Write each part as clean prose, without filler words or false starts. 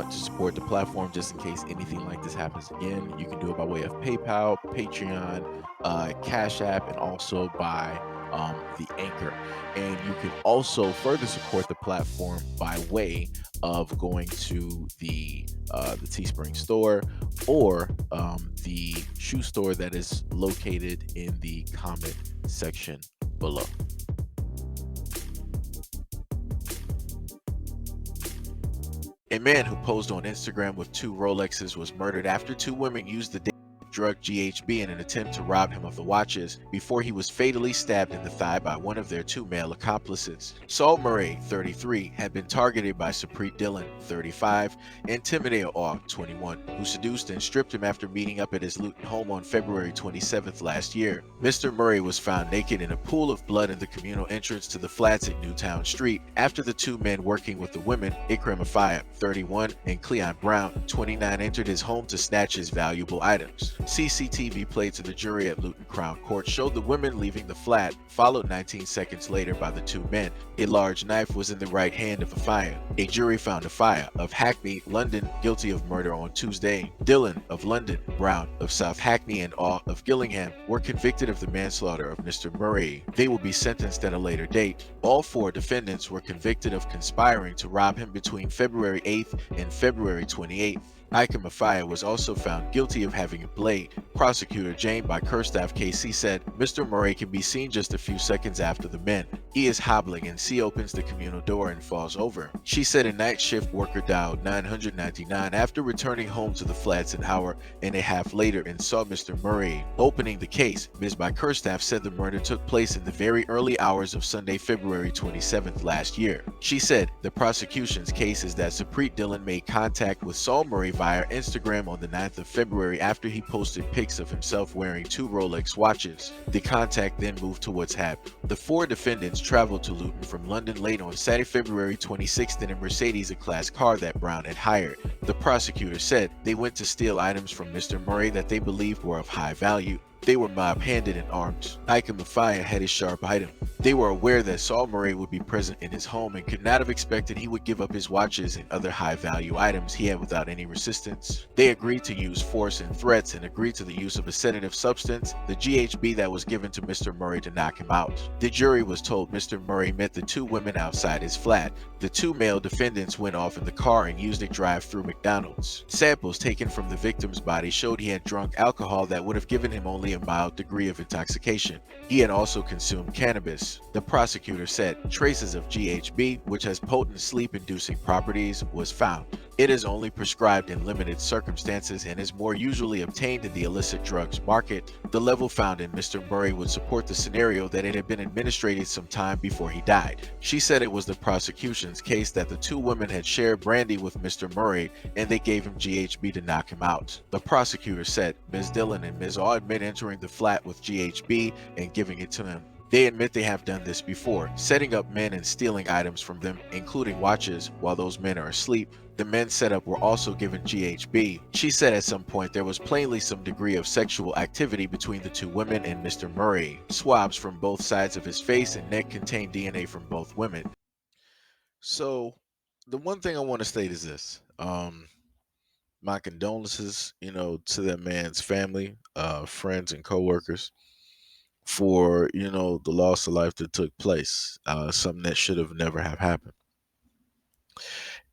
to support the platform just in case anything like this happens again, you can do it by way of PayPal, Patreon, Cash App, and also by the Anchor. And you can also further support the platform by way of going to the Teespring store or the shoe store that is located in the comment section below. A man who posed on Instagram with two Rolexes was murdered after two women used the drug GHB in an attempt to rob him of the watches before he was fatally stabbed in the thigh by one of their two male accomplices. Saul Murray, 33, had been targeted by Supreet Dillon, 35, and Timothy Aw, 21, who seduced and stripped him after meeting up at his Luton home on February 27th last year. Mr. Murray was found naked in a pool of blood in the communal entrance to the flats at Newtown Street after the two men working with the women, Ikram Afaya, 31, and Cleon Brown, 29, entered his home to snatch his valuable items. CCTV played to the jury at Luton Crown Court showed the women leaving the flat, followed 19 seconds later by the two men. A large knife was in the right hand of Afaya. A jury found Afaya of Hackney, London, guilty of murder on Tuesday. Dillon of London, Brown of South Hackney, and Aw of Gillingham were convicted of the manslaughter of Mr. Murray. They will be sentenced at a later date. All four defendants were convicted of conspiring to rob him between February 8th and February 28th. Ike Mafia was also found guilty of having a blade. Prosecutor Jane by Kerstaff KC said, Mr. Murray can be seen just a few seconds after the men. He is hobbling and C opens the communal door and falls over. She said a night shift worker dialed 999 after returning home to the flats an hour and a half later and saw Mr. Murray. Opening the case, Ms. by Kerstaff said the murder took place in the very early hours of Sunday, February 27th last year. She said the prosecution's case is that Supreet Dillon made contact with Saul Murray via Instagram on the 9th of February after he posted pics of himself wearing two Rolex watches. The contact then moved to WhatsApp. The four defendants traveled to Luton from London late on Saturday, February 26th in a Mercedes A-Class car that Brown had hired. The prosecutor said they went to steal items from Mr. Murray that they believed were of high value. They were mob-handed and armed. Ike Mafia had a sharp item. They were aware that Saul Murray would be present in his home and could not have expected he would give up his watches and other high-value items he had without any resistance. They agreed to use force and threats and agreed to the use of a sedative substance, the GHB that was given to Mr. Murray to knock him out. The jury was told Mr. Murray met the two women outside his flat. The two male defendants went off in the car and used a drive-through McDonald's. Samples taken from the victim's body showed he had drunk alcohol that would have given him only a mild degree of intoxication. He had also consumed cannabis. The prosecutor said traces of GHB, which has potent sleep-inducing properties, was found. It is only prescribed in limited circumstances and is more usually obtained in the illicit drugs market. The level found in Mr. Murray would support the scenario that it had been administered some time before he died. She said it was the prosecution's case that the two women had shared brandy with Mr. Murray and they gave him GHB to knock him out. The prosecutor said Ms. Dillon and Ms. Aw admit entering the flat with GHB and giving it to him. They admit they have done this before, setting up men and stealing items from them, including watches, while those men are asleep. The men set up were also given GHB. She said at some point there was plainly some degree of sexual activity between the two women and Mr. Murray. Swabs from both sides of his face and neck contained DNA from both women. So, the one thing I want to state is this. My condolences, to that man's family, friends, and coworkers for, the loss of life that took place. Something that should have never have happened.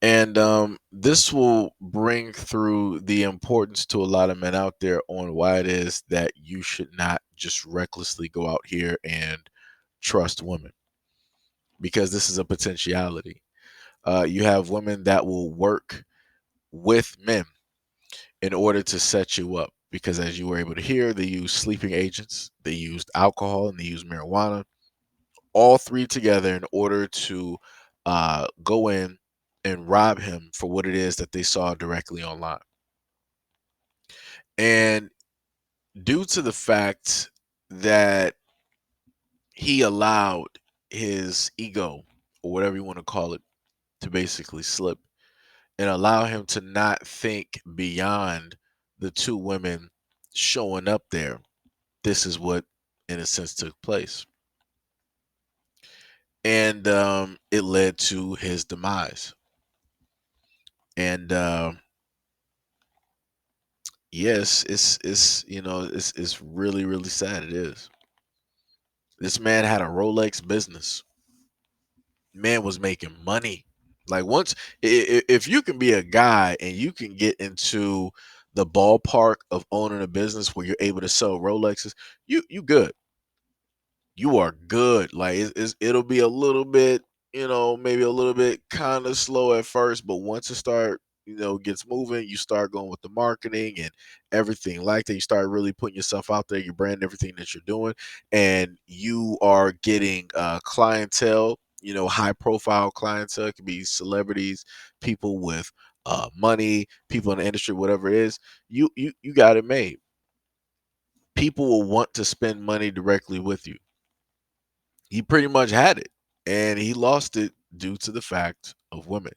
And this will bring through the importance to a lot of men out there on why it is that you should not just recklessly go out here and trust women, because this is a potentiality. You have women that will work with men in order to set you up, because as you were able to hear, they use sleeping agents, they used alcohol, and they used marijuana, all three together in order to go in and rob him for what it is that they saw directly online. And due to the fact that he allowed his ego, or whatever you want to call it, to basically slip and allow him to not think beyond the two women showing up there, this is what, in a sense, took place. And it led to his demise. And yes, it's really really sad. It is. This man had a Rolex business. Man was making money. Like once, if you can be a guy and you can get into the ballpark of owning a business where you're able to sell Rolexes, you good. You are good. Like it'll be a little bit, maybe a little bit kind of slow at first, but once it start, gets moving, you start going with the marketing and everything like that. You start really putting yourself out there, you brand everything that you're doing, and you are getting clientele. High profile clientele. It could be celebrities, people with money, people in the industry, whatever it is. You got it made. People will want to spend money directly with you. He pretty much had it, and he lost it due to the fact of women.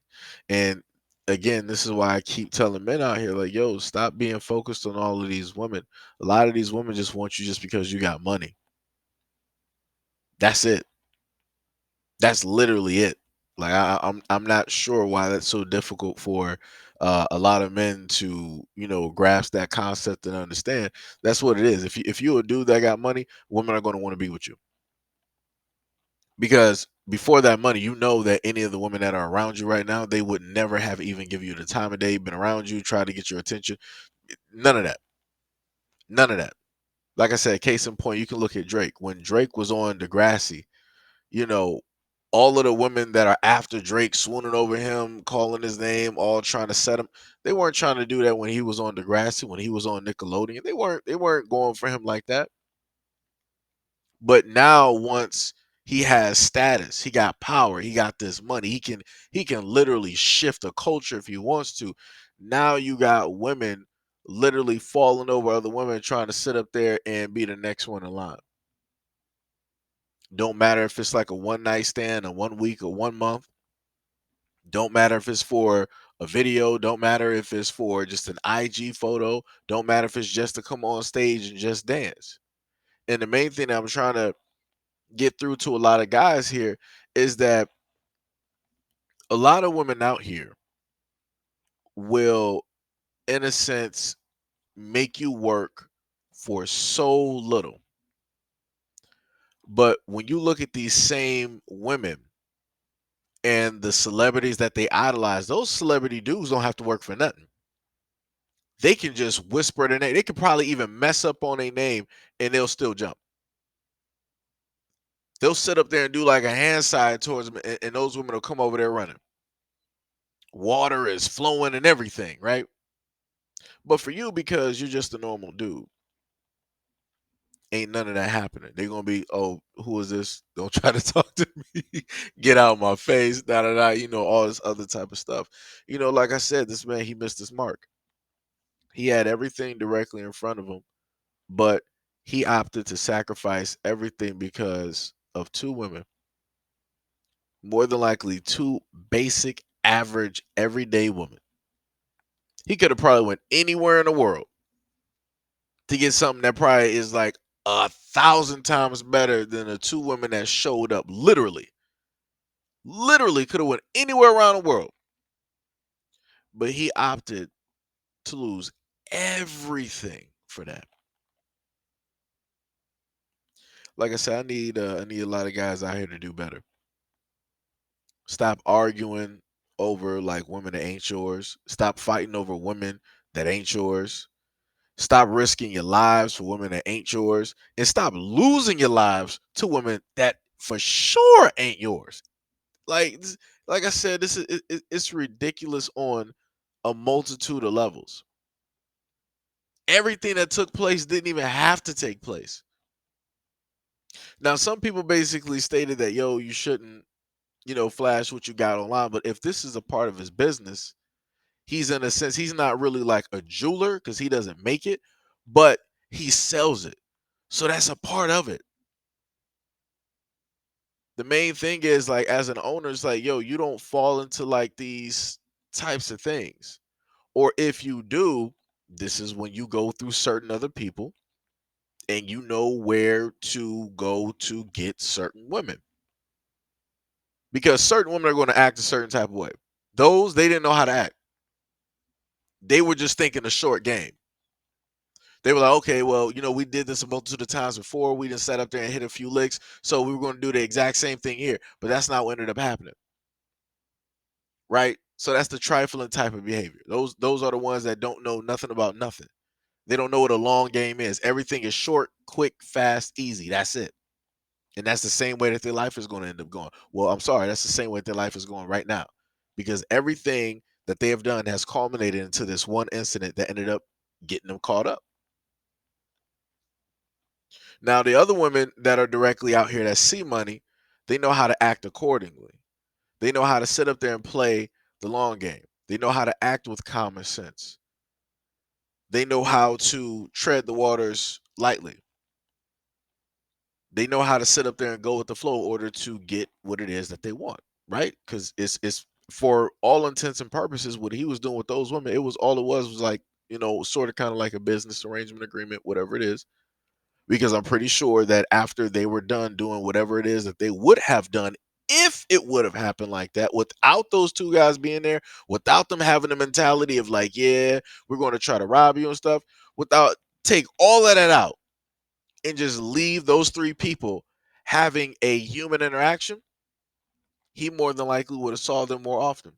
And again, this is why I keep telling men out here, like, yo, stop being focused on all of these women. A lot of these women just want you just because you got money. That's it. That's literally it. Like I'm not sure why that's so difficult for a lot of men to grasp that concept and understand. That's what it is. If you a dude that got money, women are going to want to be with you. Because before that money, you know that any of the women that are around you right now, they would never have even give you the time of day, been around you, try to get your attention. None of that. None of that. Like I said, case in point, you can look at Drake. When Drake was on Degrassi, you know, all of the women that are after Drake swooning over him, calling his name, all trying to set him. They weren't trying to do that when he was on Degrassi, when he was on Nickelodeon. They weren't going for him like that. But now once he has status, he got power, he got this money, he can literally shift a culture if he wants to. Now you got women literally falling over other women trying to sit up there and be the next one in line. Don't matter if it's like a one night stand, a 1 week or 1 month. Don't matter if it's for a video. Don't matter if it's for just an IG photo. Don't matter if it's just to come on stage and just dance. And the main thing that I'm trying to get through to a lot of guys here is that a lot of women out here will, in a sense, make you work for so little. But when you look at these same women and the celebrities that they idolize, those celebrity dudes don't have to work for nothing. They can just whisper their name. They could probably even mess up on their name and they'll still jump. They'll sit up there and do like a hand sign towards them, and those women will come over there running. Water is flowing and everything, right? But for you, because you're just a normal dude, ain't none of that happening. They're gonna be, oh, who is this? Don't try to talk to me. Get out of my face. Da da da. All this other type of stuff. Like I said, this man, he missed his mark. He had everything directly in front of him, but he opted to sacrifice everything because of two women. More than likely, two basic, average, everyday women. He could have probably went anywhere in the world to get something that probably is like 1,000 times better than the two women that showed up. Literally could have went anywhere around the world, but he opted to lose everything for that. Like I said, I need a lot of guys out here to do better. Stop arguing over like women that ain't yours. Stop fighting over women that ain't yours. Stop risking your lives for women that ain't yours, and stop losing your lives to women that for sure ain't yours. Like like I said, this is it's ridiculous on a multitude of levels. Everything that took place didn't even have to take place. Now, some people basically stated that, yo, you shouldn't, flash what you got online. But if this is a part of his business, he's in a sense, he's not really like a jeweler because he doesn't make it, but he sells it. So that's a part of it. The main thing is like as an owner, it's like, yo, you don't fall into like these types of things. Or if you do, this is when you go through certain other people and you know where to go to get certain women. Because certain women are going to act a certain type of way. Those they didn't know how to act. They were just thinking a short game. They were like, okay, well, we did this a multitude of times before. We just sat up there and hit a few licks, so we were going to do the exact same thing here. But that's not what ended up happening, right? So that's the trifling type of behavior. Those are the ones that don't know nothing about nothing. They don't know what a long game is. Everything is short, quick, fast, easy. That's it. And that's the same way that their life is going to end up going. Well, I'm sorry, that's the same way their life is going right now. Because everything that they have done has culminated into this one incident that ended up getting them caught up. Now, the other women that are directly out here that see money, they know how to act accordingly. They know how to sit up there and play the long game. They know how to act with common sense. They know how to tread the waters lightly. They know how to sit up there and go with the flow in order to get what it is that they want, right? Because it's for all intents and purposes, what he was doing with those women, it was like, sort of kind of like a business arrangement agreement, whatever it is. Because I'm pretty sure that after they were done doing whatever it is that they would have done, if it would have happened like that, without those two guys being there, without them having the mentality of like, yeah, we're going to try to rob you and stuff, without take all of that out and just leave those three people having a human interaction, he more than likely would have saw them more often.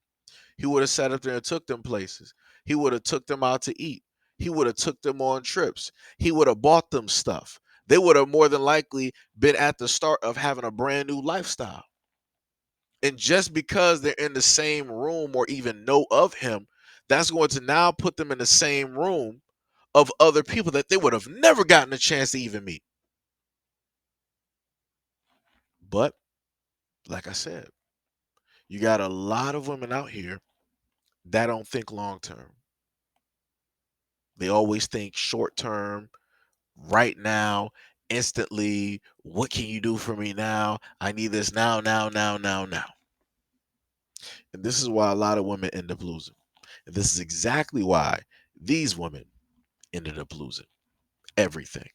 He would have sat up there and took them places. He would have took them out to eat. He would have took them on trips. He would have bought them stuff. They would have more than likely been at the start of having a brand new lifestyle. And just because they're in the same room or even know of him, that's going to now put them in the same room of other people that they would have never gotten a chance to even meet. But like I said, you got a lot of women out here that don't think long term. They always think short term, right now, instantly. What can you do for me now? I need this now, now, now, now, now. And this is why a lot of women end up losing. And this is exactly why these women ended up losing everything.